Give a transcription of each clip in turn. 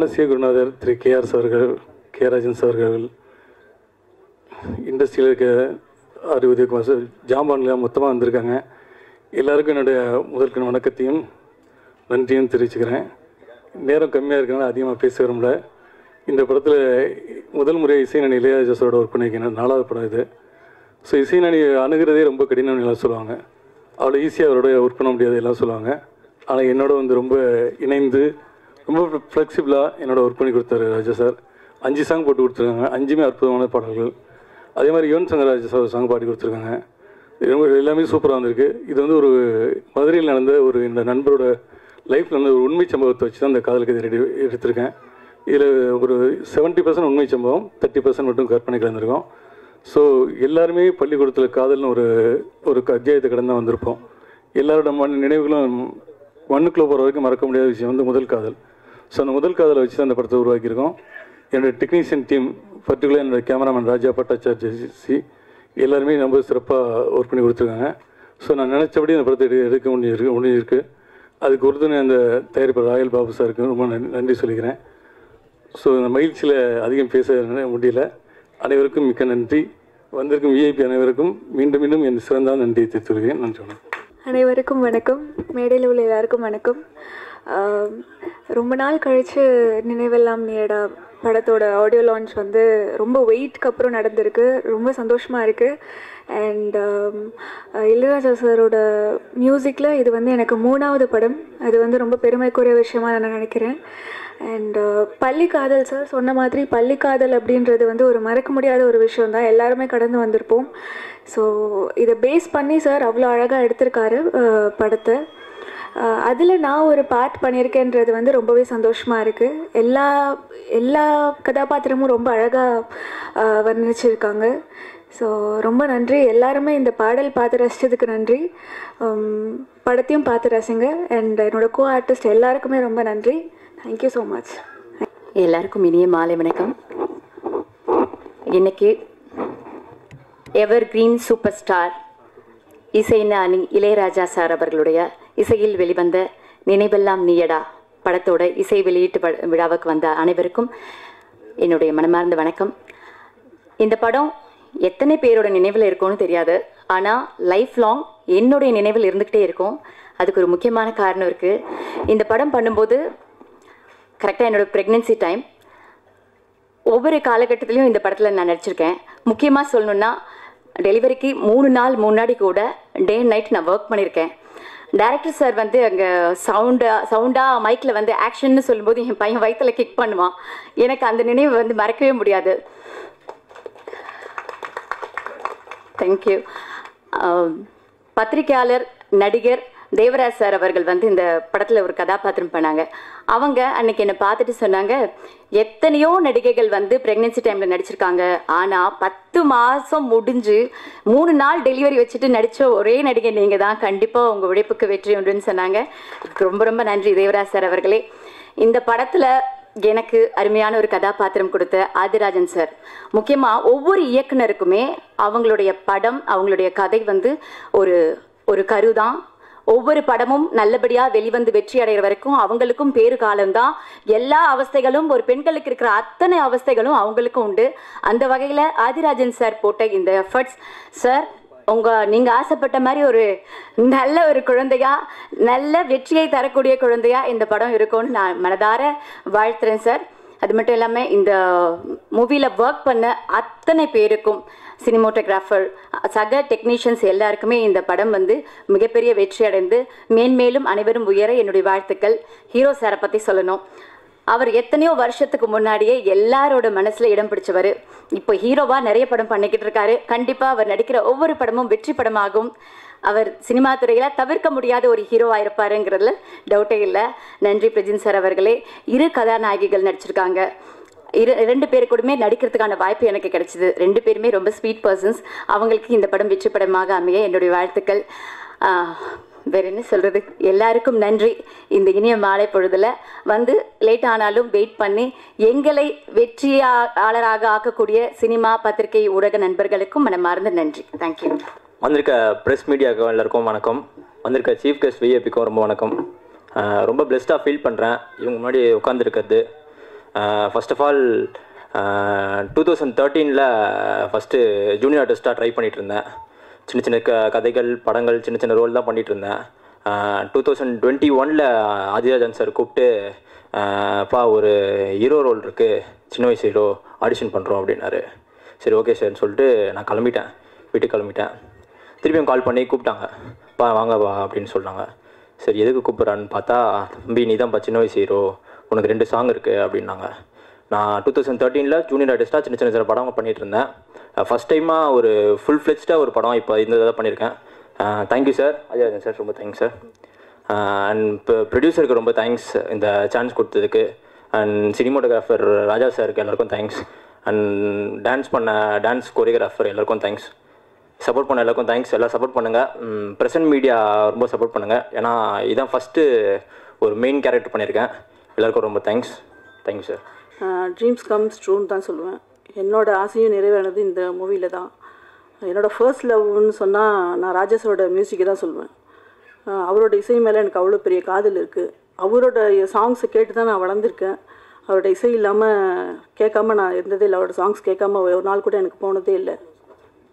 ஞானசிய குருநாதர் திரு KR அவர்கள், K. Rajan அவர்கள், இண்டஸ்ட்ரியில் இருக்க உதயகுமார் சார், ஜாம்பான்லாம் மொத்தமாக வந்திருக்காங்க. எல்லாருக்கும் என்னுடைய முதற்கண் வணக்கத்தையும் நன்றியும் தெரிவிச்சுக்கிறேன். நேரம் கம்மியாக இருக்கனால அதிகமாக பேச விரும்பல. இந்த படத்தில் முதல் முறை இசைஞானி இளையராஜா சாரோட ஒர்க் பண்ணியிருக்கேன். 4வது படம் இது. ஸோ இசைஞானி அணுகிறதே ரொம்ப கடினம்னு எல்லாம் சொல்லுவாங்க. அவ்வளோ ஈஸியாக அவரோட ஒர்க் பண்ண முடியாது எல்லாம் சொல்லுவாங்க. ஆனால் என்னோட வந்து ரொம்ப இணைந்து ரொம்ப ஃப்ளெக்சிபிளாக என்னோட ஒர்க் பண்ணி கொடுத்தாரு ராஜா சார். 5 சாங் போட்டு கொடுத்துருக்காங்க. 5மே அற்புதமான பாடல்கள். அதே மாதிரி யுவன் சங்கர் ராஜா சார் சாங் பாடி கொடுத்துருக்காங்க. ரொம்ப எல்லாமே சூப்பராக வந்திருக்கு. இது வந்து ஒரு மதுரையில் நடந்த ஒரு இந்த நண்பரோட லைஃப்பில் வந்து ஒரு உண்மை சம்பவத்தை வச்சு தான் இந்த காதல் கதை எடுத்திருக்கேன். இதில் ஒரு 70% உண்மை சம்பவம், 30% மட்டும் கற்பனை கலந்துருக்கோம். ஸோ எல்லாருமே பள்ளிக்கூடத்தில் காதல்னு ஒரு அத்தியாயத்தை கடந்து வந்திருப்போம். எல்லாரோட நினைவுகளும் மண்ணுக்குள்ளே போகிற வரைக்கும் மறக்க முடியாத விஷயம் வந்து முதல் காதல். ஸோ அந்த முதல் காதலை வச்சு தான் அந்த படத்தை உருவாக்கியிருக்கோம். என்னோடய டெக்னீஷியன் டீம், பர்டிகுலர் என்னோடய கேமராமேன் ராஜா பட்டாச்சார்ஜி எல்லாருமே ரொம்ப சிறப்பாக ஒர்க் பண்ணி கொடுத்துருக்காங்க. ஸோ நான் நினச்சபடி அந்த படத்தை எடுக்க முடிஞ்சிருக்கு. அதுக்கு ஒருத்தனை அந்த தயாரிப்பாளர் ராயல் பாபு சாருக்கு ரொம்ப நன்றி சொல்லிக்கிறேன். ஸோ இந்த மகிழ்ச்சியில் அதிகம் பேச முடியல. அனைவருக்கும் மிக்க நன்றி. வந்திருக்கும் விஐபி அனைவருக்கும் மீண்டும் மீண்டும் என் சிறந்த நன்றியை தெரிவித்துள்ளேன். நன்றி. அனைவருக்கும் வணக்கம். மேடையில் உள்ள எல்லாருக்கும் வணக்கம். ரொம்ப நாள் கழித்து நினைவெல்லாம் நீடா படத்தோட ஆடியோ லான்ச் வந்து ரொம்ப வெயிட்க்கு அப்புறம் நடந்திருக்கு. ரொம்ப சந்தோஷமாக இருக்குது. அண்ட் இளையராஜா சாரோட மியூசிக்கில் இது வந்து எனக்கு 3வது படம். அது வந்து ரொம்ப பெருமைக்குரிய விஷயமாக நான் நினைக்கிறேன். அண்ட் பள்ளிக்காதல் சார் சொன்ன மாதிரி பள்ளிக்காதல் அப்படின்றது வந்து ஒரு மறக்க முடியாத ஒரு விஷயம் தான். எல்லாருமே கடந்து வந்திருப்போம். ஸோ இதை பேஸ் பண்ணி சார் அவ்வளோ அழகாக எடுத்திருக்காரு படத்தை. அதில் நான் ஒரு பார்ட் பண்ணியிருக்கேன்றது வந்து ரொம்பவே சந்தோஷமாக இருக்குது. எல்லா கதாபாத்திரமும் ரொம்ப அழகாக வர்ணிச்சிருக்காங்க. ஸோ ரொம்ப நன்றி. எல்லாருமே இந்த பாடல் பார்த்து ரசித்ததுக்கு நன்றி. படத்தையும் பார்த்து ரசிங்க. அண்ட் என்னோடய கோ ஆர்டிஸ்ட் எல்லாருக்குமே ரொம்ப நன்றி. Thank you so much. எல்லாருக்கும் இனிய மாலை வணக்கம். இன்னைக்கு எவர் கிரீன் சூப்பர் ஸ்டார் இசைஞானி இளையராஜா சார் அவர்களுடைய இசையில் வெளிவந்த நினைவெல்லாம் நீயடா படத்தோட இசை வெளியீட்டு விழாவுக்கு வந்த அனைவருக்கும் என்னுடைய மனமார்ந்த வணக்கம். இந்த படம் எத்தனை பேரோட நினைவில் இருக்கும்னு தெரியாது. ஆனால் லைஃப் லாங் என்னுடைய நினைவில் இருந்துக்கிட்டே இருக்கும். அதுக்கு ஒரு முக்கியமான காரணம் இருக்குது. இந்த படம் பண்ணும்போது கரெக்டாக என்னோடய ப்ரெக்னென்சி டைம். ஒவ்வொரு காலகட்டத்திலையும் இந்த படத்தில் நான் நடிச்சிருக்கேன். முக்கியமாக சொல்லணுன்னா டெலிவரிக்கு 3 நாள் முன்னாடி கூட டே அண்ட் நைட் நான் ஒர்க் பண்ணியிருக்கேன். டைரக்டர் சார் வந்து அங்கே சவுண்டாக மைக்கில் வந்து ஆக்ஷன்னு சொல்லும்போது என் பையன் வயிற்றில் கிக் பண்ணுவான். எனக்கு அந்த நினைவு வந்து மறக்கவே முடியாது. தேங்க்யூ. பத்திரிகையாளர், நடிகர் தேவராஜ் சார் அவர்கள் வந்து இந்த படத்தில் ஒரு கதாபாத்திரம் பண்ணாங்க. அவங்க அன்னைக்கு என்னை பார்த்துட்டு சொன்னாங்க, எத்தனையோ நடிகைகள் வந்து ப்ரெக்னென்சி டைமில் நடிச்சிருக்காங்க, ஆனால் 10 மாதம் முடிஞ்சு 3 நாள் டெலிவரி வச்சுட்டு நடித்த ஒரே நடிகை நீங்கள் தான், கண்டிப்பாக உங்கள் உழைப்புக்கு வெற்றி உண்டுன்னு சொன்னாங்க. ரொம்ப ரொம்ப நன்றி தேவராஜ் சார் அவர்களே. இந்த படத்தில் எனக்கு அருமையான ஒரு கதாபாத்திரம் கொடுத்த ஆதிராஜன் சார். முக்கியமாக ஒவ்வொரு இயக்குனருக்குமே அவங்களுடைய படம், அவங்களுடைய கதை வந்து ஒரு கருதான். ஒவ்வொரு படமும் நல்லபடியாக வெளிவந்து வெற்றி அடைகிற வரைக்கும் அவங்களுக்கும் பேரு காலம்தான். எல்லா அவஸ்தைகளும் ஒரு பெண்களுக்கு இருக்கிற அத்தனை அவஸ்தைகளும் அவங்களுக்கும் உண்டு. அந்த வகையில் ஆதிராஜன் சார் போட்ட இந்த எஃபர்ட்ஸ் சார், நீங்கள் ஆசைப்பட்ட மாதிரி ஒரு நல்ல ஒரு குழந்தையா, நல்ல வெற்றியை தரக்கூடிய குழந்தையா இந்த படம் இருக்கும்னு நான் மனதார வாழ்த்துறேன் சார். அது மட்டும் இல்லாமல் இந்த மூவியில் ஒர்க் பண்ண அத்தனை பேருக்கும், சினிமோட்டோகிராஃபர், சக டெக்னீஷியன்ஸ் எல்லாருக்குமே இந்த படம் வந்து மிகப்பெரிய வெற்றி அடைந்து மேன்மேலும் அனைவரும் உயர என்னுடைய வாழ்த்துக்கள். ஹீரோ சாரை பற்றி சொல்லணும். அவர் எத்தனையோ வருஷத்துக்கு முன்னாடியே எல்லாரோட மனசில் இடம் பிடிச்சவர். இப்போ ஹீரோவாக நிறைய படம் பண்ணிக்கிட்டு இருக்காரு. கண்டிப்பாக அவர் நடிக்கிற ஒவ்வொரு படமும் வெற்றி படமாகும். அவர் சினிமா துறையில் தவிர்க்க முடியாத ஒரு ஹீரோவாக இருப்பாருங்கிறதுல டவுட்டே இல்லை. நன்றி பிரஜின் சார் அவர்களே. 2 கதாநாயகிகள் நடிச்சிருக்காங்க. 2 பேர் கூடமே நடிக்கிறதுக்கான வாய்ப்பு எனக்கு கிடைச்சிது. 2 பேருமே ரொம்ப ஸ்வீட் பர்சன்ஸ். அவங்களுக்கு இந்த படம் வெற்றி படமாக அமைய என்னுடைய வாழ்த்துக்கள். வேறு என்ன சொல்கிறது, எல்லாருக்கும் நன்றி. இந்த இனிய மாலை பொழுதில் வந்து லேட் ஆனாலும் வெயிட் பண்ணி எங்களை வெற்றியாளராக ஆக்கக்கூடிய சினிமா, பத்திரிகை, ஊடக நண்பர்களுக்கும் மனமார்ந்த நன்றி. தேங்க்யூ. வந்திருக்க ப்ரெஸ் மீடியாவுக்கு எல்லாருக்கும் வணக்கம். வந்திருக்க சீஃப் கெஸ்ட் விஐபிக்கும் ரொம்ப வணக்கம். ரொம்ப பிளெஸ்டாக ஃபீல் பண்ணுறேன் இவங்க முன்னாடி உட்காந்துருக்கிறது. First of all 2013 first junior ஆர்டிஸ்ட்டாக ட்ரை பண்ணிகிட்டு இருந்தேன். சின்ன சின்ன கதைகள் படங்கள் சின்ன சின்ன ரோல் தான் பண்ணிகிட்டு இருந்தேன். 2021 ஆதிராஜன் சார் கூப்பிட்டு ஒரு ஹீரோ ரோல் இருக்குது, சின்ன வயசு ஹீரோ, ஆடிஷன் பண்ணுறோம் அப்படின்னாரு. சரி ஓகே சார்னு சொல்லிட்டு நான் கிளம்பிட்டேன், வீட்டுக்கு கிளம்பிட்டேன். திருப்பியும் கால் பண்ணி கூப்பிட்டாங்க, வாங்க வா அப்படின்னு சொன்னாங்க. சரி எதுக்கு கூப்பிட்றான்னு பார்த்தா, தம்பி நீ தான்ப்பா சின்ன வயசு ஹீரோ, உனக்கு 2 சாங் இருக்குது அப்படின்னாங்க. நான் 2013 ஜூனியர் ஆர்டிஸ்ட்டாக சின்ன சின்ன படம் பண்ணிகிட்டு இருந்தேன். ஃபஸ்ட் டைமாக ஒரு ஃபுல் ஃப்ளெஜ்டாக ஒரு படம் இப்போ இந்த இதாக பண்ணியிருக்கேன். தேங்க்யூ சார், ஆதிராஜன் சார், ரொம்ப தேங்க்ஸ் சார். அண்ட் இப்போ ப்ரொடியூசருக்கு ரொம்ப தேங்க்ஸ் இந்த சான்ஸ் கொடுத்ததுக்கு. அண்ட் சினிமோட்டோகிராஃபர் ராஜா சாருக்கு எல்லாருக்கும் தேங்க்ஸ். அண்ட் டான்ஸ் கோரியோகிராஃபர் எல்லாருக்கும் தேங்க்ஸ். சப்போர்ட் பண்ண எல்லாருக்கும் தேங்க்ஸ். எல்லாம் சப்போர்ட் பண்ணுங்கள். ப்ரெசன்ட் மீடியா ரொம்ப சப்போர்ட் பண்ணுங்கள். ஏன்னா இதான் ஃபஸ்ட்டு ஒரு மெயின் கேரக்டர் பண்ணியிருக்கேன். எல்லாருக்கும் ரொம்ப thanks. Thank you sir. Dreams comes ட்ரூன்னு தான் சொல்லுவேன். என்னோடய ஆசையும் நிறைவேறது இந்த மூவியில் தான். என்னோடய ஃபர்ஸ்ட் லவ்னு சொன்னால் நான் ராஜேஷோட மியூசிக்கை தான் சொல்லுவேன். அவரோட இசை மேலே எனக்கு அவ்வளோ பெரிய காதல் இருக்குது. அவரோட சாங்ஸை கேட்டு தான் நான் வளர்ந்துருக்கேன். அவரோட இசை இல்லாமல் கேட்காம நான் இருந்ததே இல்லை. அவரோட சாங்ஸ் கேட்காம ஒரு நாள் கூட எனக்கு போனதே இல்லை.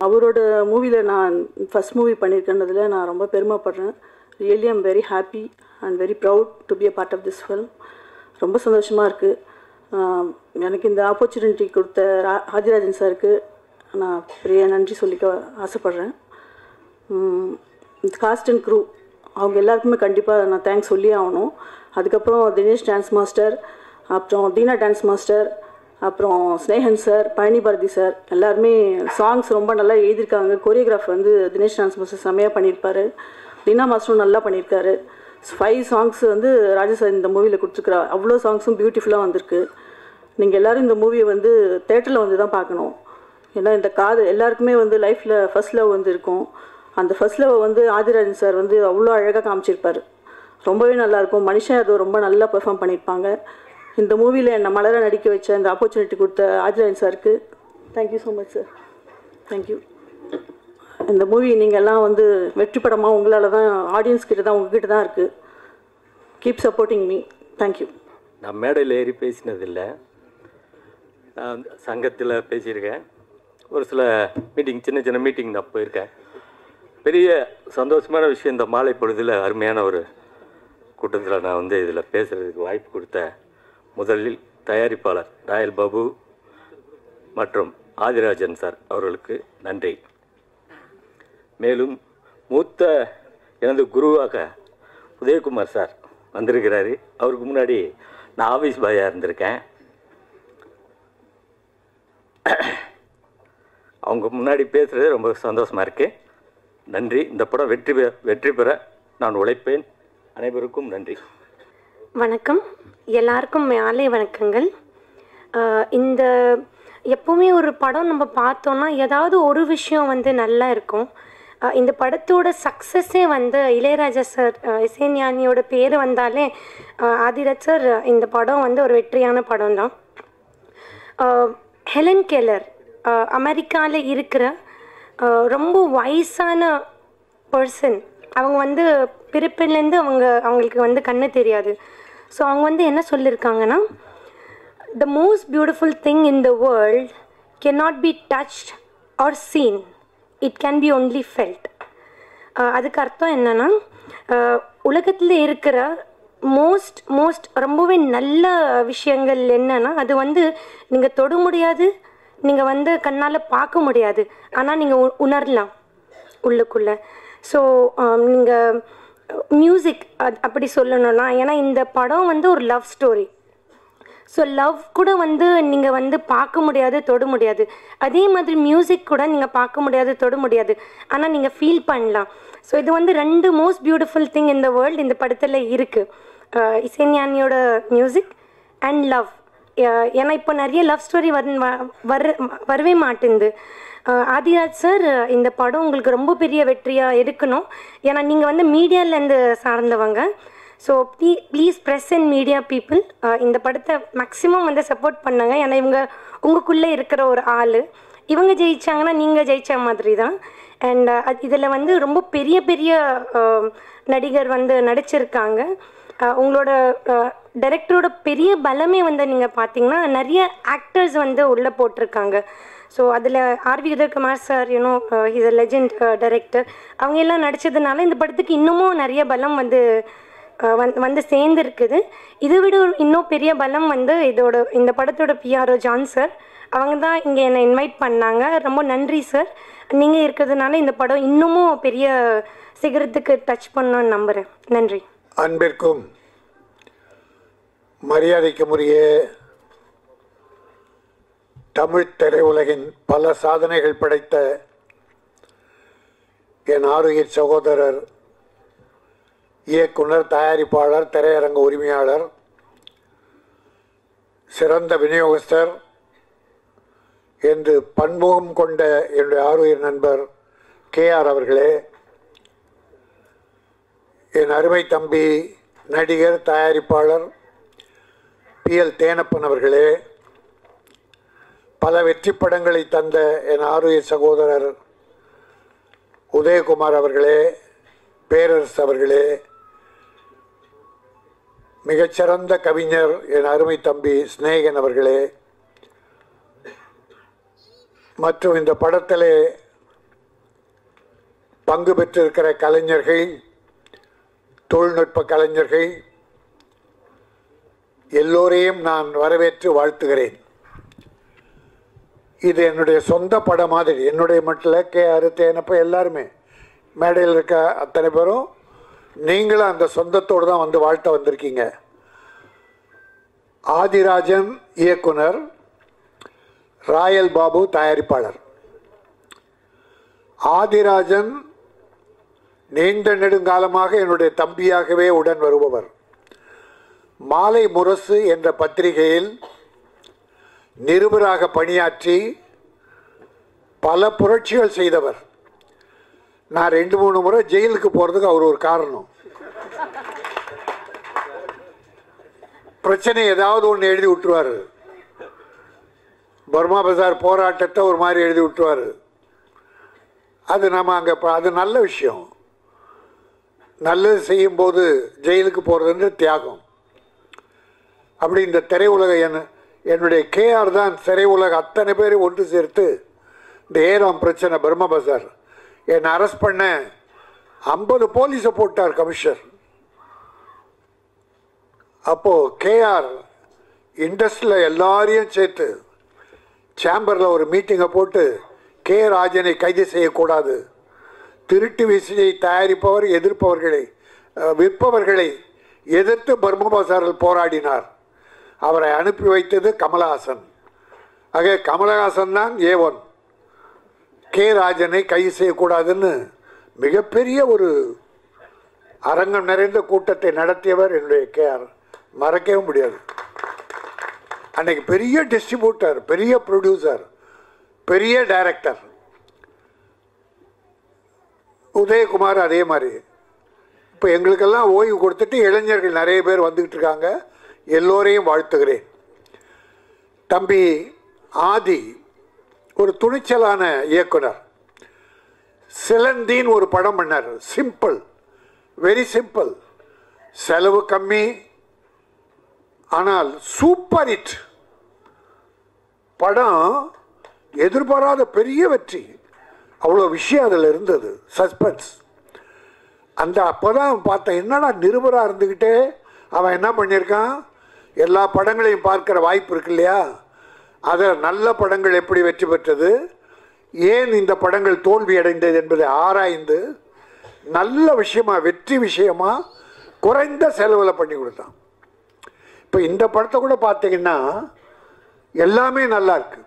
அவரோட மூவியில் நான் ஃபஸ்ட் மூவி பண்ணியிருக்கேன்றதில் நான் ரொம்ப பெருமைப்படுறேன். Really I'm very happy and very proud to be a part of this film. ரொம்ப சந்தோஷமாக இருக்குது. எனக்கு இந்த ஆப்பர்ச்சுனிட்டி கொடுத்த ஆதிராஜன் சாருக்கு நான் பெரிய நன்றி சொல்லிக்க ஆசைப்பட்றேன். காஸ்ட் அண்ட் க்ரூ அவங்க எல்லாருக்குமே கண்டிப்பாக நான் தேங்க்ஸ் சொல்லி ஆகணும். அதுக்கப்புறம் தினேஷ் டான்ஸ் மாஸ்டர், அப்புறம் தீனா டான்ஸ் மாஸ்டர், அப்புறம் ஸ்னேகன் சார், பழனி பாரதி சார், எல்லாருமே சாங்ஸ் ரொம்ப நல்லா எழுதியிருக்காங்க. கோரியோகிராஃப் வந்து தினேஷ் டான்ஸ் மாஸ்டர் செம்மையாக பண்ணியிருப்பார். தீனா மாஸ்டரும் நல்லா பண்ணியிருக்காரு. 5 சாங்ஸ் வந்து ராஜா சார் இந்த மூவியில் கொடுத்துருக்குறா. அவ்வளோ சாங்ஸும் பியூட்டிஃபுல்லாக வந்திருக்கு. நீங்கள் எல்லோரும் இந்த மூவியை வந்து தேட்டரில் வந்து தான் பார்க்கணும். ஏன்னா இந்த எல்லாருக்குமே வந்து லைஃப்பில் ஃபர்ஸ்ட் லவ் வந்து இருக்கும். அந்த ஃபர்ஸ்ட் லவ் வந்து ஆதிராஜன் சார் வந்து அவ்வளோ அழகாக காமிச்சிருப்பார். ரொம்பவே நல்லாயிருக்கும். மனுஷன் அதை ரொம்ப நல்லா பெர்ஃபார்ம் பண்ணியிருப்பாங்க. இந்த மூவியில் என்னை மலர நடிக்க வச்ச இந்த ஆப்பர்ச்சுனிட்டி கொடுத்த ஆதிராஜன் சாருக்கு thank you so much sir. Thank you. இந்த மூவி நீங்கள் எல்லாம் வந்து வெற்றி படமாக உங்களால் தான், ஆடியன்ஸ் கிட்ட தான், உங்ககிட்ட தான் இருக்குது. Keep supporting me. தேங்க்யூ. நான் மேடையில் ஏறி பேசினதில்லை, நான் சங்கத்தில் பேசியிருக்கேன். ஒரு சில மீட்டிங், சின்ன சின்ன மீட்டிங் நான் போயிருக்கேன். பெரிய சந்தோஷமான விஷயம், இந்த மாலை பொழுதில் அருமையான ஒரு கூட்டத்தில் நான் வந்து இதில் பேசுகிறதுக்கு வாய்ப்பு கொடுத்த முதலில் தயாரிப்பாளர் ராயல் பாபு மற்றும் ஆதிராஜன் சார் அவர்களுக்கு நன்றி. மேலும் மூத்த எனது குருவாக உதயகுமார் சார் வந்திருக்கிறாரு. அவருக்கு முன்னாடி நான் ஆஃபீஸ் பாயாக இருந்திருக்கேன். அவங்க முன்னாடி பேசுகிறது ரொம்ப சந்தோஷமாக இருக்குது. நன்றி. இந்த படம் வெற்றி பெற நான் உழைப்பேன். அனைவருக்கும் நன்றி. வணக்கம். எல்லாருக்கும் மாலை வணக்கங்கள். இந்த எப்போவுமே ஒரு படம் நம்ம பார்த்தோன்னா ஏதாவது ஒரு விஷயம் வந்து நல்லா இருக்கும். இந்த படத்தோட சக்ஸஸே வந்து இளையராஜா சார், இசைஞானியோட பேர் வந்தாலே ஆதிராஜ் சார், இந்த படம் வந்து ஒரு வெற்றியான படம் தான். ஹெலன் கெல்லர் அமெரிக்காவில் இருக்கிற ரொம்ப வயசான பர்சன். அவங்க வந்து பிறப்பிலேருந்து அவங்களுக்கு வந்து கண்ணு தெரியாது. ஸோ அவங்க வந்து என்ன சொல்லியிருக்காங்கன்னா, the most beautiful thing in the world cannot be touched R scene, it can be only felt. அதுக்கு அர்த்தம் என்னென்னா, உலகத்தில் இருக்கிற மோஸ்ட் ரொம்பவே நல்ல விஷயங்கள் என்னென்னா, அது வந்து நீங்கள் தொட முடியாது, நீங்கள் வந்து கண்ணால் பார்க்க முடியாது, ஆனால் நீங்கள் உணரலாம் உள்ளுக்குள்ளே. ஸோ நீங்கள் மியூசிக் அப்படி சொல்லணும்னா, ஏன்னா இந்த படம் வந்து ஒரு லவ் ஸ்டோரி. ஸோ லவ் கூட வந்து நீங்கள் வந்து பார்க்க முடியாது, தொட முடியாது. அதே மாதிரி மியூசிக் கூட நீங்கள் பார்க்க முடியாது, தொட முடியாது, ஆனால் நீங்கள் ஃபீல் பண்ணலாம். ஸோ இது வந்து 2 மோஸ்ட் பியூட்டிஃபுல் திங் இந்த வேர்ல்டு இந்த படத்தில் இருக்குது. இசைஞானியோட மியூசிக் அண்ட் லவ். ஏன்னா இப்போ நிறைய லவ் ஸ்டோரி வரவே மாட்டேங்குது. ஆதிராஜ் சார், இந்த படம் உங்களுக்கு ரொம்ப பெரிய வெற்றியாக இருக்கணும். ஏன்னா நீங்கள் வந்து மீடியாவிலேருந்து சார்ந்தவங்க. So please press and media people இந்த படத்தை மேக்ஸிமம் வந்து சப்போர்ட் பண்ணுங்க. ஏன்னா இவங்க உங்களுக்குள்ளே இருக்கிற ஒரு ஆள். இவங்க ஜெயிச்சாங்கன்னா நீங்கள் ஜெயித்த மாதிரி தான். அண்ட் இதில் வந்து ரொம்ப பெரிய பெரிய நடிகர் வந்து நடிச்சிருக்காங்க. உங்களோட டைரக்டரோட பெரிய பலமே வந்து நீங்கள் பார்த்தீங்கன்னா நிறைய ஆக்டர்ஸ் வந்து உள்ளே போட்டிருக்காங்க. ஸோ அதில் RV Udhayakumar sir you know is a legend director, அவங்க எல்லாம் நடித்ததுனால இந்த படத்துக்கு இன்னமும் நிறைய பலம் வந்து வந்து சேர்ந்துருக்குது. இதை விட இன்னும் பெரிய பலம் வந்து இந்த படத்தோட பிஆர்ஓ ஜான் சார், அவங்க தான் இங்கே என்னை இன்வைட் பண்ணாங்க. ரொம்ப நன்றி சார். நீங்கள் இருக்கிறதுனால இந்த படம் இன்னமும் பெரிய சிகரத்துக்கு டச் பண்ணணும்னு நம்புகிறேன். நன்றி. அன்பிற்கும் மரியாதைக்குரிய தமிழ் திரையுலகின் பல சாதனைகள் படைத்த என் ஆரோக்கிய சகோதரர், இயக்குனர், தயாரிப்பாளர், திரையரங்க உரிமையாளர், சிறந்த விநியோகஸ்தர் என்று பன்முகம் கொண்ட என்னுடைய ஆரோக்கிய நண்பர் கேஆர் அவர்களே, என் அருமை தம்பி நடிகர், தயாரிப்பாளர் PL தேனப்பன் அவர்களே, பல வெற்றி படங்களை தந்த என் ஆரோக்கிய சகோதரர் உதயகுமார் அவர்களே, பேரரசு அவர்களே, மிகச்சிறந்த கவிஞர் என் அருமை தம்பி ஸ்நேகன் அவர்களே, மற்றும் இந்த படத்திலே பங்கு பெற்றிருக்கிற கலைஞர்கள், தொழில்நுட்ப கலைஞர்கள் எல்லோரையும் நான் வரவேற்று வாழ்த்துகிறேன். இது என்னுடைய சொந்த படம் மாதிரி. என்னுடைய மட்டும் கேஆர், தேனப்ப எல்லாருமே மேடையில் இருக்க அத்தனை பேரும் நீங்களும் அந்த சொந்தத்தோடு தான் வந்து வாழ்த்த வந்திருக்கீங்க. ஆதிராஜன் இயக்குனர், ராயல் பாபு தயாரிப்பாளர். ஆதிராஜன் நீண்ட நெடுங்காலமாக என்னுடைய தம்பியாகவே உடன் வருபவர். மாலை முரசு என்ற பத்திரிகையில் நிருபராக பணியாற்றி பல புரட்சிகள் செய்தவர். நான் 2-3 முறை ஜெயிலுக்கு போகிறதுக்கு அவர் ஒரு காரணம். பிரச்சனை ஏதாவது ஒன்று எழுதி விட்டுருவார். பர்மா பஜார் போராட்டத்தை ஒரு மாதிரி எழுதி விட்டுருவார். அது நம்ம அங்கே அது நல்ல விஷயம். நல்லது செய்யும்போது ஜெயிலுக்கு போகிறதுன்ற தியாகம். அப்படி இந்த திரையுலக என்னுடைய கேஆர் தான் திரையுலக அத்தனை பேரை ஒன்று சேர்த்து இந்த ஏராம் பிரச்சனை, பர்மா பஜார் என்னை அரெஸ்ட் பண்ண 50 போலீஸை போட்டார் கமிஷனர். அப்போது கேஆர் இண்டஸ்ட்ரியில் எல்லாரையும் சேர்த்து சேம்பரில் ஒரு மீட்டிங்கை போட்டு கே ராஜனை கைது செய்யக்கூடாது, திருட்டு விசையை தயாரிப்பவர் எதிர்ப்பவர்களை விற்பவர்களை எதிர்த்து பர்மா பஜாரில் போராடினார். அவரை அனுப்பி வைத்தது கமலஹாசன். ஆக கமலஹாசன் தான் A1, கே ராஜனை கைது செய்யக்கூடாதுன்னு மிகப்பெரிய ஒரு அரங்கம் நிறைந்த கூட்டத்தை நடத்தியவர் என்னுடைய கேஆர். மறக்கவே முடியாது. அன்னைக்கு பெரிய டிஸ்ட்ரிபியூட்டர், பெரிய ப்ரொடியூசர், பெரிய டைரக்டர். உதயகுமார் அதே மாதிரி. இப்போ எங்களுக்கெல்லாம் ஓய்வு கொடுத்துட்டு இளைஞர்கள் நிறைய பேர் வந்துக்கிட்டு இருக்காங்க. எல்லோரையும் வாழ்த்துகிறேன். தம்பி ஆதி ஒரு துணிச்சலான இயக்குனர். சிலந்தின்னு ஒரு படம் பண்ணார். சிம்பிள், வெரி சிம்பிள், செலவு கம்மி, ஆனால் சூப்பர் ஹிட் படம். எதிர்பாராத பெரிய வெற்றி. அவ்வளோ விஷயம் அதில் இருந்தது, சஸ்பென்ஸ். அந்த அப்போ தான் பார்த்தேன், என்னடா நிருபராக இருந்துக்கிட்டே அவன் என்ன பண்ணியிருக்கான், எல்லா படங்களையும் பார்க்குற வாய்ப்பு இருக்கு இல்லையா. அதில் நல்ல படங்கள் எப்படி வெற்றி பெற்றது, ஏன் இந்த படங்கள் தோல்வி அடைந்தது என்பதை ஆராய்ந்து நல்ல விஷயமா, வெற்றி விஷயமா குறைந்த செலவில் பண்ணி கொடுத்தான். இப்போ இந்த படத்தை கூட பார்த்தீங்கன்னா எல்லாமே நல்லா இருக்கு.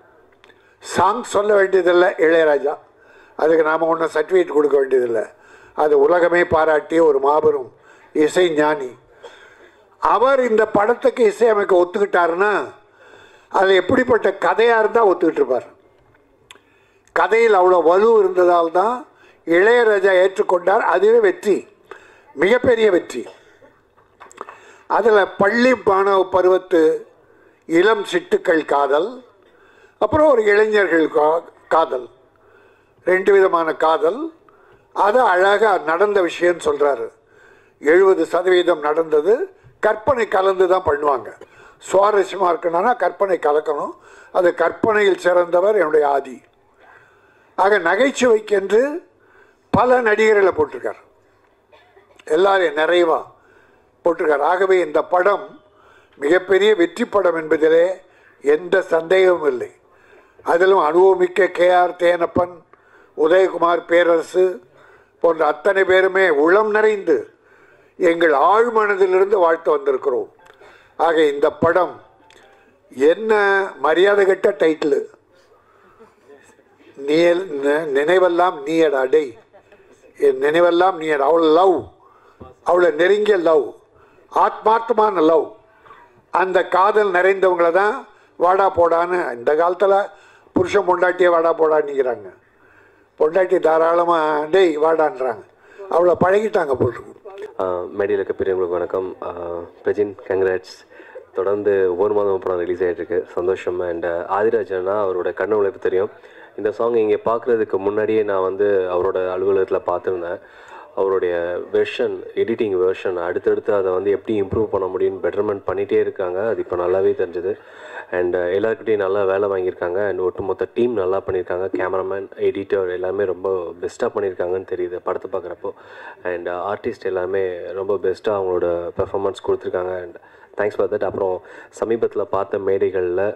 சாங் சொல்ல வேண்டியதில்லை, இளையராஜா, அதுக்கு நாம் ஒன்றும் சர்டிஃபிகேட் கொடுக்க வேண்டியதில்லை. அது உலகமே பாராட்டிய ஒரு மாபெரும் இசை ஞானி. அவர் இந்த படத்துக்கு இசையமைக்க ஒத்துக்கிட்டாருன்னா அது எப்படிப்பட்ட கதையாக இருந்தால் ஒத்துக்கிட்டு இருப்பார். கதையில் அவ்வளோ வலு இருந்ததால் தான் இளையராஜா ஏற்றுக்கொண்டார். அதுவே வெற்றி, மிகப்பெரிய வெற்றி. அதில் பள்ளி மாணவ பருவத்து இளம் சிட்டுக்கள் காதல், அப்புறம் ஒரு இளைஞர்கள் காதல், 2 விதமான காதல். அது அழகாக நடந்த விஷயம்னு சொல்கிறாரு. 70% நடந்தது, கற்பனை கலந்து தான் பண்ணுவாங்க. சுவாரஸ்யமாக இருக்கணும்னா கற்பனை கலக்கணும். அது கற்பனையில் சிறந்தவர் என்னுடைய ஆதி. ஆக நகைச்சுவைக்கென்று பல நடிகர்களை போட்டிருக்கார், எல்லாரையும் நிறைவாக போட்டிருக்கார். ஆகவே இந்த படம் மிகப்பெரிய வெற்றி படம் என்பதிலே எந்த சந்தேகமும் இல்லை. அதிலும் அனுபவமிக்க கேஆர் தேனப்பன், உதயகுமார், பேரரசு போன்ற அத்தனை பேருமே உளம் நிறைந்து எங்கள் ஆழ்மனதிலிருந்து வாழ்த்து வந்திருக்கிறோம். ஆக இந்த படம் என்ன மரியாதை கட்ட டைட்டில், நினைவெல்லாம் நீயடா டே, என் நினைவெல்லாம் நீயடா. அவ்வளோ லவ், அவ்வளோ நெருங்கிய லவ், ஆத்மார்த்தமான லவ். அந்த காதல் நிறைந்தவங்களை தான் வாடா போடான்னு இந்த காலத்தில் புருஷன் பொண்டாட்டியே வாடா போடான்னுக்கிறாங்க. பொண்டாட்டி தாராளமாக டேய் வாடான்றாங்க. அவ்வளோ பழகிட்டாங்க போட்டு. மேடையில் இருக்க பெரியவங்களுக்கு வணக்கம். பிரஜின் கங்க்ராட்ஸ். தொடர்ந்து ஒவ்வொரு மாதம் படம் ரிலீஸ் ஆகிட்டுருக்கு, சந்தோஷம். அண்ட் ஆதிராஜன்னா அவரோட கண்ணு உழைப்பு தெரியும். இந்த சாங் இங்கே பார்க்குறதுக்கு முன்னாடியே நான் வந்து அவரோட அலுவலகத்தில் பார்த்துருந்தேன். அவருடைய வெர்ஷன், எடிட்டிங் வெர்ஷன் அடுத்தடுத்து அதை வந்து எப்படி இம்ப்ரூவ் பண்ண முடியும்னு பெட்டர்மெண்ட் பண்ணிகிட்டே இருக்காங்க. அது இப்போ நல்லாவே தெரிஞ்சுது. அண்ட் எல்லாருக்கிட்டையும் நல்லா வேலை வாங்கியிருக்காங்க. அண்ட் ஒட்டுமொத்த டீம் நல்லா பண்ணியிருக்காங்க. கேமராமேன், எடிட்டர் எல்லாமே ரொம்ப பெஸ்ட்டாக பண்ணியிருக்காங்கன்னு தெரியுது படத்தை பார்க்குறப்போ. அண்ட் ஆர்டிஸ்ட் எல்லாமே ரொம்ப பெஸ்ட்டாக அவங்களோட பெர்ஃபார்மன்ஸ் கொடுத்துருக்காங்க. And thanks for that. அப்புறம் சமீபத்தில் பார்த்த மேடைகளில்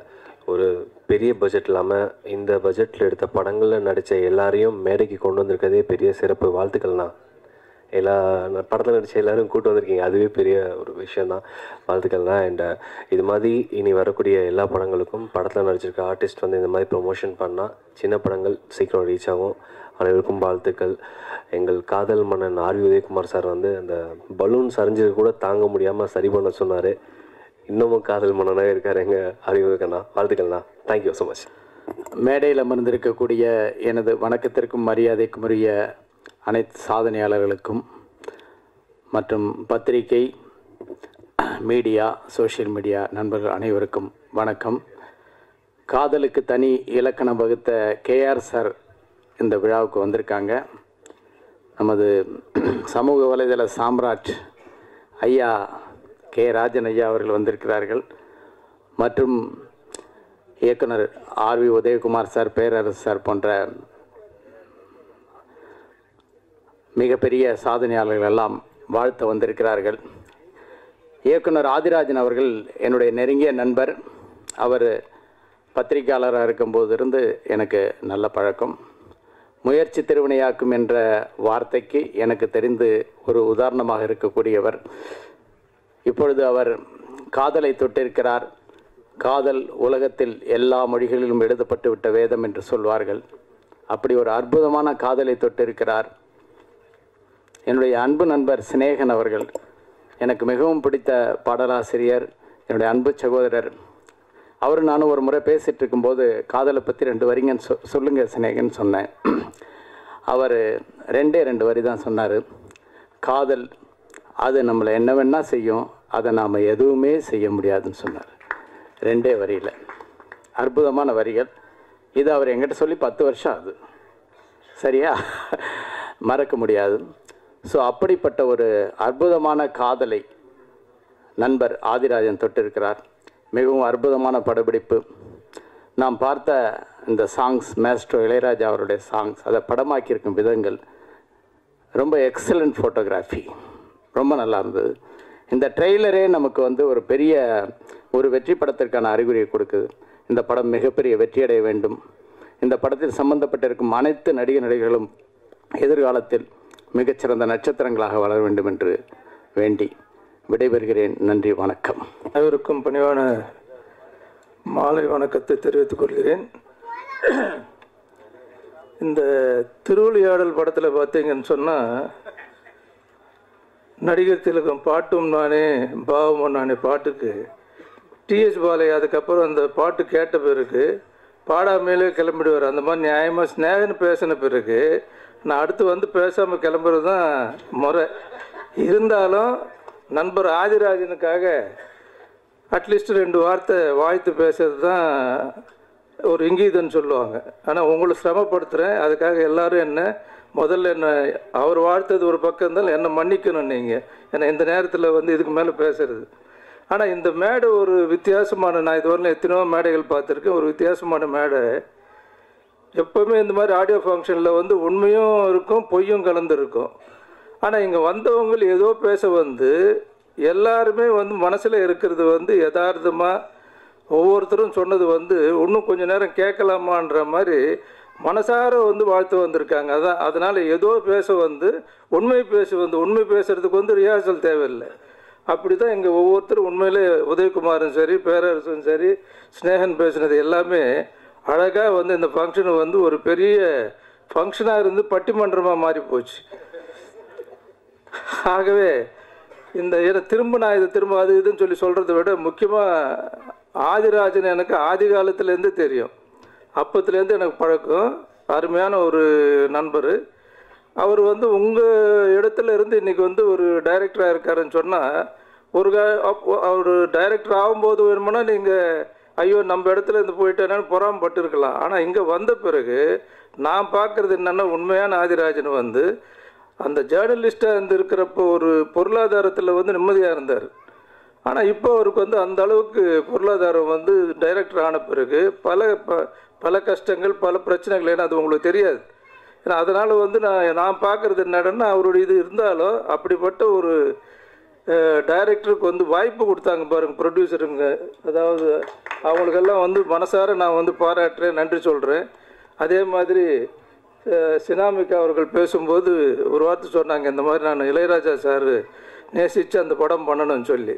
ஒரு பெரிய பட்ஜெட் இல்லாமல் இந்த பட்ஜெட்டில் எடுத்த படங்களில் நடித்த எல்லாரையும் மேடைக்கு கொண்டு வந்திருக்கதே பெரிய சிறப்பு. வாழ்த்துக்கள்ண்ணா. எல்லா படத்தில் நடித்த எல்லோரும் கூட்டு வந்திருக்கீங்க, அதுவே பெரிய ஒரு விஷயந்தான். வாழ்த்துக்கள்ண்ணா. அண்ட் இது மாதிரி இனி வரக்கூடிய எல்லா படங்களுக்கும் படத்தில் நடிச்சிருக்க ஆர்டிஸ்ட் வந்து இந்த மாதிரி ப்ரொமோஷன் பண்ணால் சின்ன படங்கள் சீக்கிரம் ரீச் ஆகும். அனைவருக்கும் வாழ்த்துக்கள். எங்கள் காதல் மன்னன் ஆர்வி உதயகுமார் சார் வந்து அந்த பலூன் சரிஞ்சது கூட தாங்க முடியாமல் சரி பண்ண சொன்னார். இன்னமும் காதல் மன்னனாக இருக்கார் எங்கள் அறிவுக்கண்ணா. வாழ்த்துக்கள்ண்ணா. Thank you so much. மேடையில் அமர்ந்திருக்கக்கூடிய எனது வணக்கத்திற்கும் மரியாதைக்கும் உரிய அனைத்து சாதனையாளர்களுக்கும் மற்றும் பத்திரிகை, மீடியா, சோஷியல் மீடியா நண்பர்கள் அனைவருக்கும் வணக்கம். காதலுக்கு தனி இலக்கணம் வகுத்த கேஆர் சார் இந்த விழாவுக்கு வந்திருக்காங்க. நமது சமூக வலைதள சாம்ராட் ஐயா கே ராஜன் ஐயா அவர்கள் வந்திருக்கிறார்கள். மற்றும் இயக்குனர் ஆர்வி உதயகுமார் சார், பேரரசு சார் போன்ற மிகப்பெரிய சாதனையாளர்கள் எல்லாம் வாழ்த்த வந்திருக்கிறார்கள். இயக்குனர் ஆதிராஜன் அவர்கள் என்னுடைய நெருங்கிய நண்பர். அவர் பத்திரிகையாளராக இருக்கும்போது இருந்து எனக்கு நல்ல பழக்கம். முயற்சி திருவினையாக்கும் என்ற வார்த்தைக்கு எனக்கு தெரிந்து ஒரு உதாரணமாக இருக்கக்கூடியவர். இப்பொழுது அவர் காதலை தொட்டிருக்கிறார். காதல் உலகத்தில் எல்லா மொழிகளிலும் எழுதப்பட்டு விட்ட வேதம் என்று சொல்வார்கள். அப்படி ஒரு அற்புதமான காதலை தொட்டிருக்கிறார். என்னுடைய அன்பு நண்பர் சினேகன் அவர்கள் எனக்கு மிகவும் பிடித்த பாடலாசிரியர், என்னுடைய அன்பு சகோதரர். அவர் நானும் ஒரு முறை பேசிகிட்டு இருக்கும்போது காதலை பற்றி 2 வரிங்கன்னு சொல்லுங்கள் சினேகன் சொன்னேன். அவர் 2 வரி தான் சொன்னார். காதல் அது நம்மளை என்ன வேணால் செய்யும், அதை நாம் எதுவுமே செய்ய முடியாதுன்னு சொன்னார். 2 வரியில் அற்புதமான வரிகள். இது அவர் எங்கிட்ட சொல்லி 10 வருஷம் ஆகுது. சரியா? மறக்க முடியாது. ஸோ அப்படிப்பட்ட ஒரு அற்புதமான காதலை நண்பர் ஆதிராஜன் தொட்டிருக்கிறார். மிகவும் அற்புதமான படப்பிடிப்பு. நாம் பார்த்த இந்த சாங்ஸ், மேஸ்ட்ரோ இளையராஜா அவருடைய சாங்ஸ், அதை படமாக்கியிருக்கும் விதங்கள் ரொம்ப எக்ஸலண்ட் ஃபோட்டோகிராஃபி, ரொம்ப நல்லா இருந்தது. இந்த ட்ரெய்லரே நமக்கு வந்து ஒரு பெரிய ஒரு வெற்றி படத்திற்கான அறிகுறியை கொடுக்குது. இந்த படம் மிகப்பெரிய வெற்றியடைய வேண்டும். இந்த படத்தில் சம்பந்தப்பட்டிருக்கும் அனைத்து நடிகர்களும் எதிர்காலத்தில் மிகச்சிறந்த நட்சத்திரங்களாக வளர வேண்டும் என்று வேண்டி விடைபெறுகிறேன். நன்றி, வணக்கம். அனைவருக்கும் பணிவான மாலை வணக்கத்தை தெரிவித்துக் கொள்கிறேன். இந்த திருவிளையாடல் படத்தில் பார்த்தீங்கன்னு சொன்னால், நடிகர் திலகம் பாட்டும் நானே பாவமும் நானே பாட்டுக்கு டிஎஸ் பாலையா அதுக்கப்புறம் அந்த பாட்டு கேட்ட பிறகு பாடாமலே கிளம்பிடுவார். அந்த மாதிரி நியாயமாக ஸ்நேகன்னு பேசின பிறகு நான் அடுத்து வந்து பேசாமல் கிளம்புறது தான் முறை. இருந்தாலும் நண்பர் ஆதிராஜனுக்காக அட்லீஸ்ட் 2 வார்த்தை வாழ்த்து பேசுறது தான் ஒரு இங்கீதன்னு சொல்லுவாங்க. ஆனால் உங்களை சிரமப்படுத்துகிறேன், அதுக்காக எல்லோரும் என்ன முதல்ல என்ன அவர் வாழ்த்தது ஒரு பக்கம் இருந்தாலும் என்னை மன்னிக்கணும் நீங்கள். ஏன்னா இந்த நேரத்தில் வந்து இதுக்கு மேலே பேசுறது. ஆனால் இந்த மேடை ஒரு வித்தியாசமான, நான் இதுவரையிலும் எத்தனையோ மேடைகள் பார்த்துருக்கேன், ஒரு வித்தியாசமான மேடை. எப்போவுமே இந்த மாதிரி ஆடியோ ஃபங்க்ஷனில் வந்து உண்மையும் இருக்கும், பொய்யும் கலந்துருக்கும். ஆனால் இங்கே வந்தவங்க ஏதோ பேச வந்து எல்லாருமே வந்து மனசில் இருக்கிறது வந்து யதார்த்தமாக ஒவ்வொருத்தரும் சொன்னது வந்து இன்னும் கொஞ்சம் நேரம் கேட்கலாமான்ற மாதிரி மனசார வந்து வாழ்த்து வந்திருக்காங்க. அதனால் ஏதோ பேச வந்து உண்மை பேசுகிறதுக்கு வந்து ரிஹர்சல் தேவையில்லை. அப்படி தான் இங்கே ஒவ்வொருத்தரும் உண்மையிலே உதயகுமாரும் சரி, பேரரசும் சரி, ஸ்னேகன் பேசுனது எல்லாமே அழகாக வந்து இந்த ஃபங்க்ஷனு வந்து ஒரு பெரிய ஃபங்க்ஷனாக இருந்து பட்டிமன்றமாக மாறி போச்சு. ஆகவே இந்த திரும்ப நான் இது திரும்ப அது இதுன்னு சொல்லி சொல்கிறத விட முக்கியமாக ஆதிராஜன் எனக்கு ஆதி காலத்துலேருந்து தெரியும். அப்பத்துலேருந்து எனக்கு பழக்கம். அருமையான ஒரு நண்பர். அவர் வந்து உங்கள் இடத்துல இருந்து இன்றைக்கி வந்து ஒரு டைரக்டராக இருக்காருன்னு சொன்னால், அவர் டைரக்டர் ஆகும்போது வேணுமுன்னா நீங்கள் ஐயோ நம்ம இடத்துல இருந்து போயிட்டேன்னு பொறாமப்பட்டு இருக்கலாம். ஆனால் இங்கே வந்த பிறகு நான் பார்க்குறது என்னென்னா, உண்மையான ஆதிராஜன் வந்து அந்த ஜேர்னலிஸ்டாக இருந்து இருக்கிறப்போ ஒரு பொருளாதாரத்தில் வந்து நிம்மதியாக இருந்தார். ஆனால் இப்போ அவருக்கு வந்து அந்த அளவுக்கு பொருளாதாரம் வந்து டைரக்டர் ஆன பிறகு பல கஷ்டங்கள், பல பிரச்சனைகள், ஏன்னா அது உங்களுக்கு தெரியாது. ஏன்னா அதனால் வந்து நான் பார்க்குறது என்னடன்னா, அவருடைய இது இருந்தாலும் அப்படிப்பட்ட ஒரு டைரக்டருக்கு வந்து வாய்ப்பு கொடுத்தாங்க பாருங்கள் ப்ரொடியூசருங்க. அதாவது அவங்களுக்கெல்லாம் வந்து மனசார நான் வந்து பாராட்டுறேன், நன்றி சொல்கிறேன். அதே மாதிரி சினாமிகா அவர்கள் பேசும்போது ஒரு வார்த்தை சொன்னாங்க, இந்த மாதிரி நான் இளையராஜா சார் நேசித்து அந்த படம் பண்ணணும்னு சொல்லி.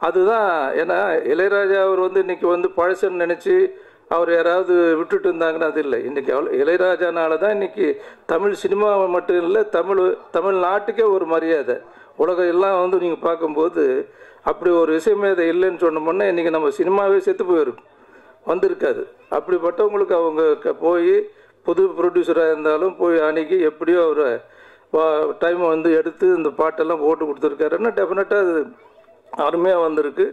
அதுதான், ஏன்னா இளையராஜா அவர் வந்து இன்றைக்கி வந்து பழசன்னு நினச்சி அவர் யாராவது விட்டுட்டு இருந்தாங்கன்னா அது இல்லை. இன்றைக்கி இளையராஜானால தான் இன்றைக்கி தமிழ் சினிமா மட்டும் இல்லை, தமிழ்நாட்டுக்கே ஒரு மரியாதை. உலகம் எல்லாம் வந்து நீங்கள் பார்க்கும்போது அப்படி ஒரு இசைமேதை இல்லைன்னு சொன்னோம்னா இன்றைக்கி நம்ம சினிமாவே செத்து போயிருக்கும், வந்திருக்காது. அப்படிப்பட்டவங்களுக்கு அவங்க போய் புது ப்ரொடியூசராக இருந்தாலும் போய் அன்றைக்கி எப்படியோ அவரை டைமை வந்து எடுத்து இந்த பாட்டெல்லாம் போட்டு கொடுத்துருக்காருன்னா டெஃபினட்டாக அது அருமையாக வந்திருக்கு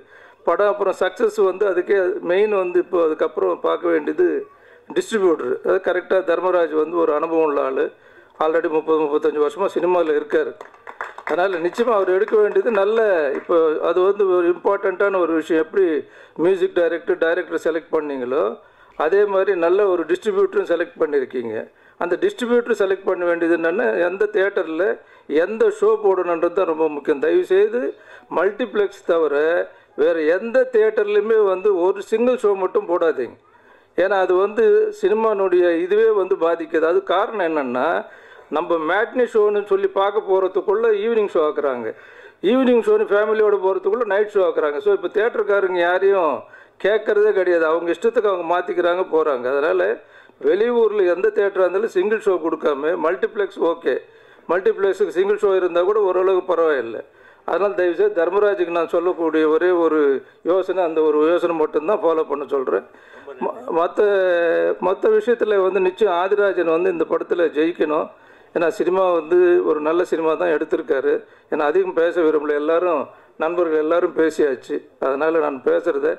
படம். அப்புறம் சக்ஸஸ் வந்து அதுக்கே மெயின் வந்து இப்போ அதுக்கப்புறம் பார்க்க வேண்டியது டிஸ்ட்ரிபியூட்டர். அது கரெக்டாக தர்மராஜ் வந்து ஒரு அனுபவம் உள்ள ஆள், ஆல்ரெடி 30-35 வருஷமாக சினிமாவில் இருக்கார். அதனால் நிச்சயமாக அவர் எடுக்க வேண்டியது நல்ல, இப்போ அது வந்து ஒரு இம்பார்ட்டண்ட்டான ஒரு விஷயம். எப்படி மியூசிக் டைரக்டர் செலக்ட் பண்ணீங்களோ அதே மாதிரி நல்ல ஒரு டிஸ்ட்ரிபியூட்டரும் செலக்ட் பண்ணியிருக்கீங்க. அந்த டிஸ்ட்ரிபியூட்டர் செலக்ட் பண்ண வேண்டியது என்னென்னா, எந்த தியேட்டரில் எந்த ஷோ போடணுன்றது தான் ரொம்ப முக்கியம். தயவுசெய்து மல்டிப்ளெக்ஸ் தவிர வேறு எந்த தியேட்டர்லையுமே வந்து ஒரு சிங்கிள் ஷோ மட்டும் போடாதீங்க. ஏன்னா அது வந்து சினிமானுடைய இதுவே வந்து பாதிக்குது. அது காரணம் என்னென்னா, நம்ம மேட்னி ஷோன்னு சொல்லி பார்க்க போகிறதுக்குள்ளே ஈவினிங் ஷோ ஆக்குறாங்க, ஈவினிங் ஷோன்னு ஃபேமிலியோடு போகிறதுக்குள்ளே நைட் ஷோ ஆக்குறாங்க. ஸோ இப்போ தியேட்டருக்காரங்க யாரையும் கேட்குறதே கிடையாது, அவங்க இஷ்டத்துக்கு அவங்க மாற்றிக்கிறாங்க, போகிறாங்க. அதனால் வெளியூரில் எந்த தியேட்டராக இருந்தாலும் சிங்கிள் ஷோ கொடுக்காம மல்டிப்ளெக்ஸ் ஓகே, மல்டிப்ளெக்ஸுக்கு சிங்கிள் ஷோ இருந்தால் கூட ஓரளவுக்கு பரவாயில்லை. அதனால் தயவுசெய்து தர்மராஜுக்கு நான் சொல்லக்கூடிய ஒரே ஒரு யோசனை, அந்த ஒரு யோசனை மட்டும்தான் ஃபாலோ பண்ண சொல்கிறேன். மற்ற விஷயத்தில் வந்து நிச்சயம் ஆதிராஜன் வந்து இந்த படத்தில் ஜெயிக்கணும். ஏன்னா சினிமா வந்து ஒரு நல்ல சினிமா தான் எடுத்திருக்காரு. ஏன்னா அதிகம் பேச விரும்பல, எல்லாரும் நண்பர்கள் எல்லாரும் பேசியாச்சு. அதனால் நான் பேசுகிறத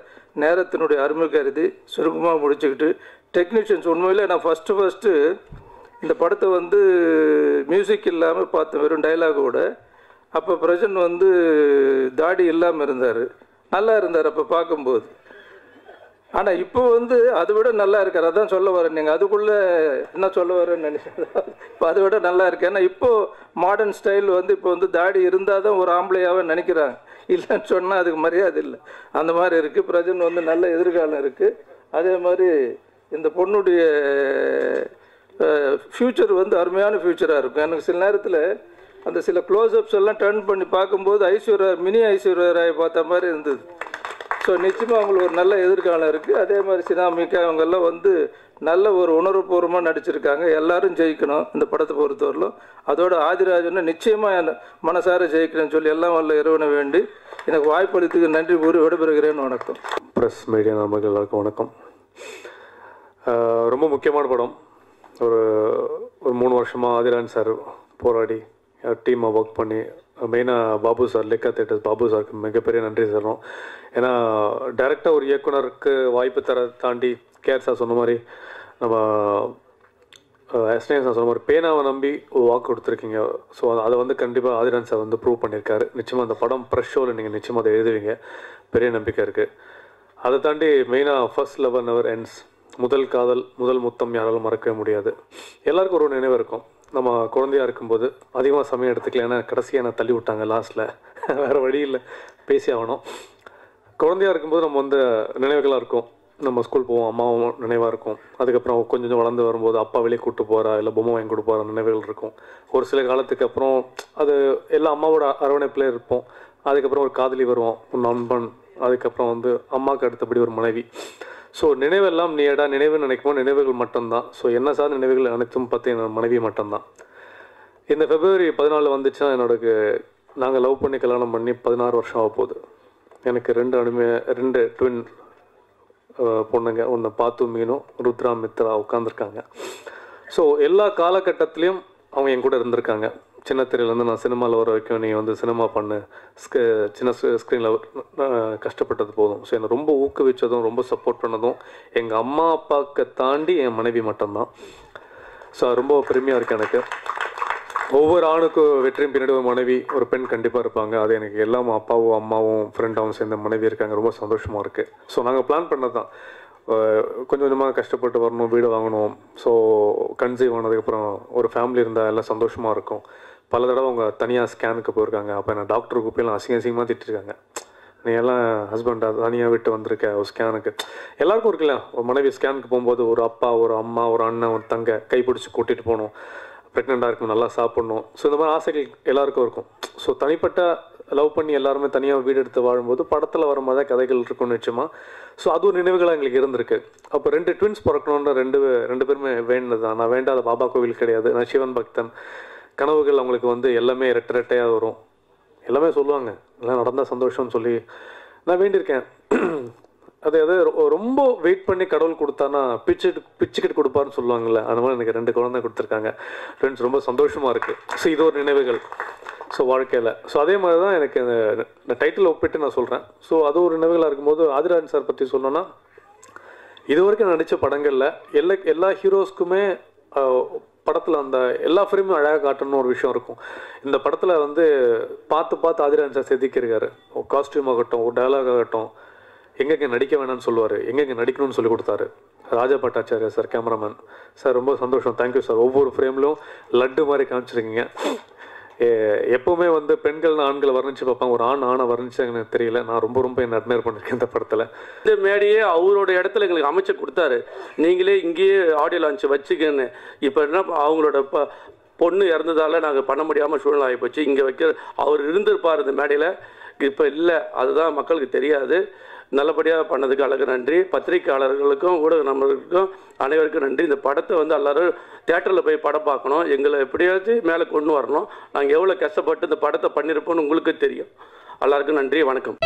நேரத்தினுடைய அருமை கருதி சுருக்கமாக முடிச்சுக்கிட்டு, டெக்னீஷியன்ஸ் உண்மையில் நான் ஃபஸ்ட்டு இந்த படத்தை வந்து மியூசிக் இல்லாமல் பார்த்தேன், வெறும் டைலாகோட. அப்போ பிரஜன் வந்து தாடி இல்லாமல் இருந்தார், நல்லா இருந்தார் அப்போ பார்க்கும்போது. ஆனால் இப்போ வந்து அதை விட நல்லா இருக்கார். அதான் சொல்ல வரேன், நீங்கள் அதுக்குள்ளே என்ன சொல்ல வரேன்னு நினைக்கிறேன். இப்போ அதை விட நல்லா இருக்கு. ஏன்னா இப்போது மாடர்ன் ஸ்டைல் வந்து இப்போ வந்து தாடி இருந்தால் தான் ஒரு ஆம்பளையாகவே நினைக்கிறாங்க, இல்லைன்னு சொன்னால் அதுக்கு மரியாதை இல்லை. அந்த மாதிரி இருக்குது. பிரஜன் வந்து நல்ல எதிர்காலம் இருக்குது. அதே மாதிரி இந்த பொண்ணுடைய ஃப்யூச்சர் வந்து அருமையான ஃப்யூச்சராக இருக்கும். எனக்கு சில நேரத்தில் அந்த சில க்ளோஸ்அப்ஸ் எல்லாம் டர்ன் பண்ணி பார்க்கும்போது மினி ஐஸ்வர்யா ராய் பார்த்த மாதிரி இருந்தது. ஸோ நிச்சயமாக அவங்களுக்கு ஒரு நல்ல எதிர்காலம் இருக்குது. அதே மாதிரி சினாமிகா அவங்கெல்லாம் வந்து நல்ல ஒரு உணர்வுபூர்வமாக நடிச்சிருக்காங்க. எல்லாரும் ஜெயிக்கணும் இந்த படத்தை பொறுத்தவரையிலும். அதோட ஆதிராஜனை நிச்சயமாக மனசார ஜெயிக்கணும்னு சொல்லி எல்லாம் வல்ல இறைவனை வேண்டி எனக்கு வாய்ப்பளித்துக்கு நன்றி கூறி விடைபெறுகிறேன். வணக்கம். ப்ரெஸ் மீடியா நண்பர்கள் எல்லாருக்கும் வணக்கம். ரொம்ப முக்கியமான படம். ஒரு 3 வருஷமாக ஆதிராஜன் சார் போராடி டீமாக ஒர்க் பண்ணி, மெயினாக பாபு சார், லேக்கா தேட்டர்ஸ் பாபு சாருக்கு மிகப்பெரிய நன்றி சொல்லணும். ஏன்னா டைரெக்டாக ஒரு இயக்குனருக்கு வாய்ப்பு தாண்டி கேர் சார் சொன்ன மாதிரி நம்ம எஸ்னேன் சார் சொன்ன மாதிரி பேனாவை நம்பி ஒரு வாக்கு கொடுத்துருக்கீங்க. ஸோ அதை வந்து கண்டிப்பாக ஆதிராஜன் சார் வந்து ப்ரூவ் பண்ணியிருக்காரு. நிச்சயமாக அந்த படம் ப்ரெஷ் ஷோவில் நீங்கள் நிச்சயமாக அதை எழுதுவீங்க, பெரிய நம்பிக்கை இருக்குது. அதை தாண்டி மெயினாக ஃபர்ஸ்ட் லவ் நெவர் எண்ட்ஸ், முதல் காதல் முதல் முத்தம் யாராலும் மறக்கவே முடியாது. எல்லாருக்கும் ஒரு நினைவு இருக்கும். நம்ம குழந்தையாக இருக்கும்போது அதிகமாக சமயம் எடுத்துக்கல, ஏன்னா கடைசியாக நான் தள்ளி விட்டாங்க லாஸ்ட்டில், வேறு வழி இல்லை, பேசி ஆகணும். குழந்தையாக இருக்கும்போது நம்ம வந்து நினைவுகளாக இருக்கும். நம்ம ஸ்கூல் போவோம், அம்மாவும் நினைவாக இருக்கும். அதுக்கப்புறம் கொஞ்சம் கொஞ்சம் வளர்ந்து வரும்போது அப்பா வெளியே கூப்பிட்டு போகிறா இல்லை பொம்மை வாங்கி கொடுத்து போகிற நினைவுகள் இருக்கும். ஒரு சில காலத்துக்கு அப்புறம் அது எல்லாம் அம்மாவோட அரவணைப்பில் இருப்போம். அதுக்கப்புறம் ஒரு காதலி வருவோம், ஒரு நண்பன், அதுக்கப்புறம் வந்து அம்மாவுக்கு அடுத்தபடி ஒரு மனைவி. ஸோ நினைவெல்லாம் நீடா நினைவுன்னு நினைக்கும்போது நினைவுகள் மட்டும்தான். ஸோ என்ன சார் நினைவுகள் அனைத்தும் பார்த்து என் மனைவி மட்டும்தான். இந்த February 14 வந்துச்சுன்னா நாங்கள் லவ் பண்ணி கல்யாணம் பண்ணி 16 வருஷம் ஆக போகுது. எனக்கு 2 ட்வின் பொண்ணுங்க, ஒன்று பாத்து மீனும் ருத்ரா மித்ரா உட்காந்துருக்காங்க. ஸோ எல்லா காலகட்டத்திலையும் அவங்க என் கூட இருந்திருக்காங்க. சின்ன திரையிலேருந்து நான் சினிமாவில் வர வரைக்கும் நீ வந்து சினிமா பண்ணு, சின்ன ஸ்க்ரீனில் கஷ்டப்பட்டது போதும். ஸோ என்னை ரொம்ப ஊக்குவிச்சதும் ரொம்ப சப்போர்ட் பண்ணதும் எங்கள் அம்மா அப்பாவுக்கு தாண்டி என் மனைவி மட்டும்தான். ஸோ ரொம்ப பெருமையாக இருக்குது எனக்கு. ஒவ்வொரு ஆணுக்கும் வெற்றியும் பின்னாடி ஒரு மனைவி, ஒரு பெண் கண்டிப்பாக இருப்பாங்க. அது எனக்கு எல்லாம் அப்பாவும் அம்மாவும் ஃப்ரெண்டாகவும் சேர்ந்த மனைவி இருக்காங்க. ரொம்ப சந்தோஷமாக இருக்குது. ஸோ நாங்கள் பிளான் பண்ணது தான், கொஞ்சம் கொஞ்சமாக கஷ்டப்பட்டு வரணும், வீடு வாங்கணும். ஸோ கன்சீவ் ஆனதுக்கப்புறம் ஒரு ஃபேமிலி இருந்தால் எல்லாம் சந்தோஷமாக இருக்கும். பல தடவை அவங்க தனியாக ஸ்கேனுக்கு போயிருக்காங்க. அப்போ நான் டாக்டருக்கு போய் அசிங்கமாக திட்டிருக்காங்க, நீ எல்லாம் ஹஸ்பண்டாக தனியாக விட்டு வந்திருக்க ஒரு ஸ்கேனுக்கு. எல்லாருக்கும் இருக்குல்ல, ஒரு மனைவி ஸ்கேனுக்கு போகும்போது ஒரு அப்பா, ஒரு அம்மா, ஒரு அண்ணன், ஒரு தங்கை கைப்பிடிச்சி கூட்டிகிட்டு போகணும், ப்ரெக்னெண்ட்டாக இருக்கணும், நல்லா சாப்பிட்ணும். ஸோ இந்த மாதிரி ஆசைகள் எல்லாருக்கும் இருக்கும். ஸோ தனிப்பட்ட லவ் பண்ணி எல்லாருமே தனியாக வீடு எடுத்து வாழும்போது படத்தில் வர மாதிரி கதைகள் இருக்கும்னு நிச்சயமாக. ஸோ அது ஒரு நினைவுகளாக எங்களுக்கு இருந்திருக்கு. அப்போ 2 ட்வின்ஸ் பிறக்கணுன்ற ரெண்டு பேருமே வேண்டது தான். நான் வேண்டாத பாபா கோவில் கிடையாது. நான் சிவன் பக்தன். கனவுகள் அவங்களுக்கு வந்து எல்லாமே ரெட்டையாக வரும். எல்லாமே சொல்லுவாங்க, எல்லாம் நடந்தால் சந்தோஷம்னு சொல்லி நான் வேண்டியிருக்கேன். அது ரொம்ப வெயிட் பண்ணி கடவுள் கொடுத்தானா பிச்சுக்கிட்டு கொடுப்பாருன்னு சொல்லுவாங்கள்ல, அந்த மாதிரி எனக்கு 2 குழந்தை கொடுத்துருக்காங்க. ஃப்ரெண்ட்ஸ் ரொம்ப சந்தோஷமாக இருக்குது. ஸோ இது ஒரு நினைவுகள் ஸோ வாழ்க்கையில். ஸோ அதே மாதிரி தான் எனக்கு இந்த டைட்டில் ஒப்பிட்டு நான் சொல்கிறேன். ஸோ அது ஒரு நினைவுகளாக இருக்கும்போது ஆதிராஜன் சார் பற்றி சொன்னோன்னா, இது வரைக்கும் நடித்த படங்களில் எல்லா ஹீரோஸ்க்குமே படத்தில் அந்த எல்லா ஃப்ரேமும் அழகாக காட்டணும்னு ஒரு விஷயம் இருக்கும். இந்த படத்தில் வந்து பார்த்து ஆதிராஜன் சார் செதுக்கியிருக்காரு. ஒரு காஸ்டியூம் ஆகட்டும், ஒரு டயலாக் ஆகட்டும், எங்கெங்கே நடிக்க வேணாம்னு சொல்லுவார், எங்கெங்கே நடிக்கணும்னு சொல்லி கொடுத்தாரு. ராஜா பட்டாச்சாரியா சார் கேமராமேன் சார், ரொம்ப சந்தோஷம், தேங்க்யூ சார். ஒவ்வொரு ஃப்ரேம்லையும் லட்டு மாதிரி காமிச்சிருக்கீங்க. எப்போவுமே வந்து பெண்கள்னு ஆண்களை வர்ணிச்சு பார்ப்பாங்க, ஒரு ஆணை வர்ணிச்சு எனக்கு தெரியல. நான் ரொம்ப என்ன அட்மையர் பண்ணியிருக்கேன் இந்த படத்தில். இந்த மேடையே அவரோட இடத்துல எங்களுக்கு அமைச்சு கொடுத்தாரு, நீங்களே இங்கேயே ஆடியோ லான்ச் வச்சுக்கன்னு. இப்போ என்ன அவங்களோட பொண்ணு இறந்ததால நாங்கள் பண்ண முடியாமல் சூழ்நிலை ஆகிப்போச்சு. இங்கே வைக்கிற அவர் இருந்திருப்பார் இந்த மேடையில், இப்போ இல்லை. அதுதான் மக்களுக்கு தெரியாது. நல்லபடியாக பண்ணதுக்கு அழகு நன்றி. பத்திரிகையாளர்களுக்கும் ஊடக நண்பர்களுக்கும் அனைவருக்கும் நன்றி. இந்த படத்தை வந்து எல்லோரும் தேட்டரில் போய் படம் பார்க்கணும். எங்களை எப்படியாச்சும் மேலே கொண்டு வரணும். நாங்கள் எவ்வளோ கஷ்டப்பட்டு இந்த படத்தை பண்ணியிருப்போம்னு உங்களுக்கு தெரியும். எல்லாருக்கும் நன்றி, வணக்கம்.